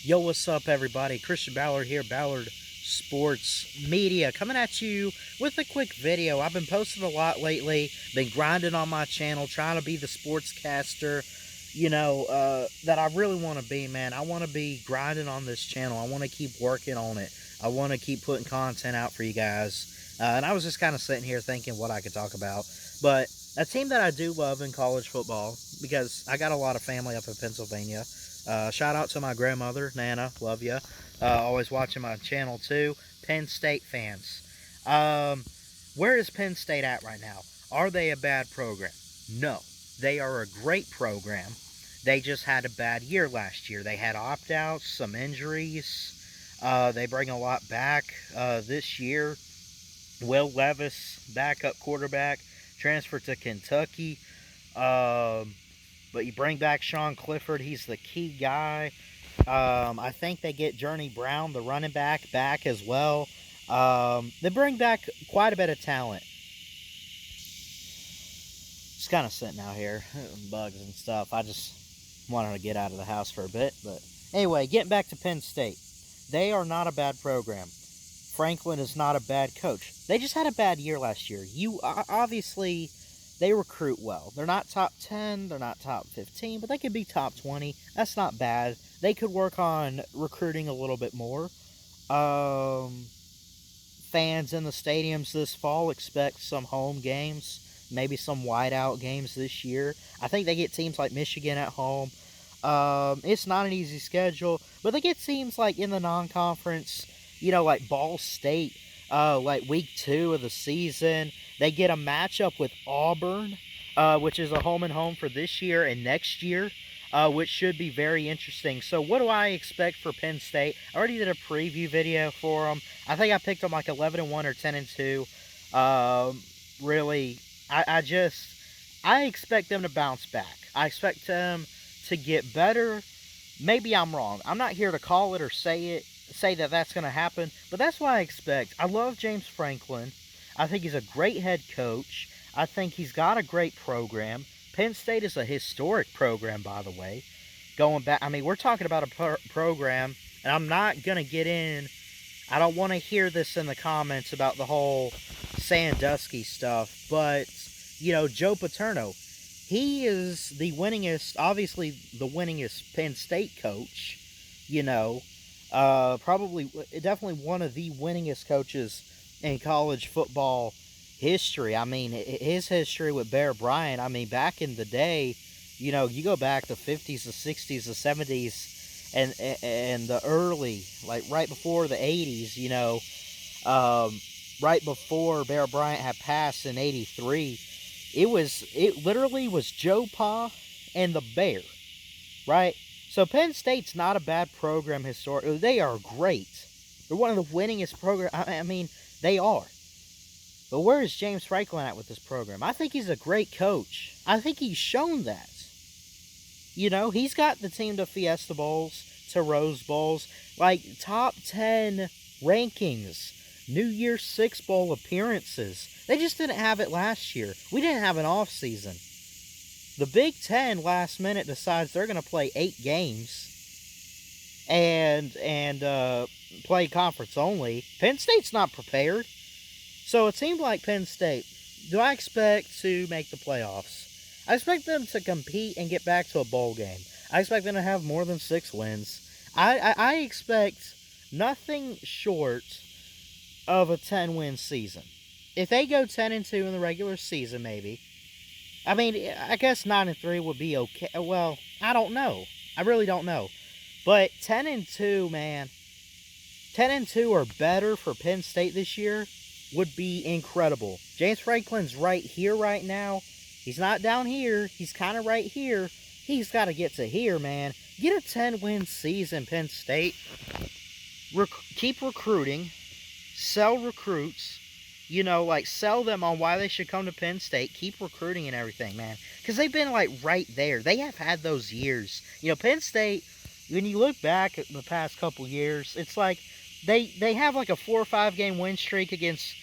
Yo, what's up, everybody? Christian Ballard here, Ballard Sports Media, coming at you with a quick video. I've been posting a lot lately, been grinding on my channel, trying to be the sportscaster, that I really want to be, man. I want to be grinding on this channel. I want to keep working on it. I want to keep putting content out for you guys. And I was just kind of sitting here thinking what I could talk about. But a team that I do love in college football, because I got a lot of family up in Pennsylvania. Shout out to my grandmother, Nana, love ya. Always watching my channel too. Penn State fans. Where is Penn State at right now? Are they a bad program? No. They are a great program. They just had a bad year last year. They had opt-outs, some injuries. They bring a lot back this year. Will Levis, backup quarterback, transferred to Kentucky. But you bring back Sean Clifford. He's the key guy. I think they get Journey Brown, the running back as well. They bring back quite a bit of talent. Just kind of sitting out here, bugs and stuff. I just wanted to get out of the house for a bit. But anyway, getting back to Penn State. They are not a bad program. Franklin is not a bad coach. They just had a bad year last year. Obviously, they recruit well.Ey're not top 10, they're not top 15, but they could be top 20. That's not bad. They could work on recruiting a little bit more. Fans in the stadiums this fall expect some home games, maybe some whiteout games this year. I think they get teams like Michigan at home. It's not an easy schedule, but they get teams like in the non-conference, like Ball State, like week 2 of the season. They get a matchup with Auburn, which is a home and home for this year and next year, which should be very interesting. So what do I expect for Penn State? I already did a preview video for them. I think I picked them like 11-1 or 10-2. Really, I expect them to bounce back. I expect them to get better. Maybe I'm wrong. I'm not here to call it or say that that's going to happen, but that's what I expect. I love James Franklin. I think he's a great head coach. I think he's got a great program. Penn State is a historic program, by the way. Going back, we're talking about a program, and I'm not going to get in. I don't want to hear this in the comments about the whole Sandusky stuff, but, Joe Paterno, he is the winningest, obviously the winningest Penn State coach, definitely one of the winningest coaches in college football history. His history with Bear Bryant, back in the day, you go back to the 50s, the 60s, the 70s, and the early, like right before the 80s, right before Bear Bryant had passed in 83, it literally was Joe Pa and the Bear, right? So Penn State's not a bad program historically. They are great. They're one of the winningest programs. They are. But where is James Franklin at with this program? I think he's a great coach. I think he's shown that. He's got the team to Fiesta Bowls, to Rose Bowls, like top 10 rankings, New Year's Six Bowl appearances. They just didn't have it last year. We didn't have an off season. The Big Ten last minute decides they're going to play 8 games and play conference only. Penn State's not prepared. So a team like Penn State, do I expect to make the playoffs? I expect them to compete and get back to a bowl game. I expect them to have more than 6 wins. I expect nothing short of a 10-win season. If they go 10-2 in the regular season, maybe. I guess 9-3 would be okay. Well, I don't know. I really don't know. But 10-2, man. 10-2 or better for Penn State this year would be incredible. James Franklin's right here right now. He's not down here. He's kind of right here. He's got to get to here, man. Get a 10-win season, Penn State. Keep recruiting. Sell recruits. Sell them on why they should come to Penn State. Keep recruiting and everything, man. Because they've been, right there. They have had those years. Penn State, when you look back at the past couple years, it's like they have, a 4 or 5 game win streak against,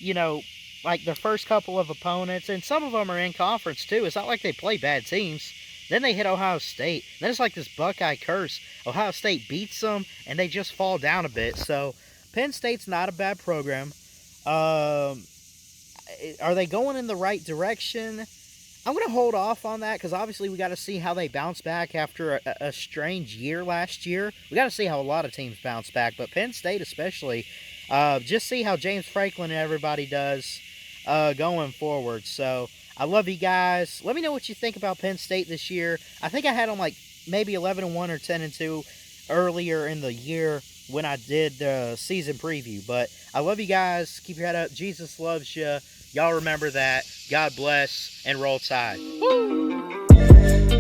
their first couple of opponents. And some of them are in conference, too. It's not like they play bad teams. Then they hit Ohio State. Then it's like this Buckeye curse. Ohio State beats them, and they just fall down a bit. So Penn State's not a bad program. Are they going in the right direction? I'm going to hold off on that because obviously we got to see how they bounce back after a strange year last year. We got to see how a lot of teams bounce back, but Penn State especially. Just see how James Franklin and everybody does going forward. So I love you guys. Let me know what you think about Penn State this year. I think I had them like maybe 11-1 or 10-2 earlier in the year when I did the season preview. But I love you guys. Keep your head up. Jesus loves you. Y'all remember that. God bless and roll tide. Woo!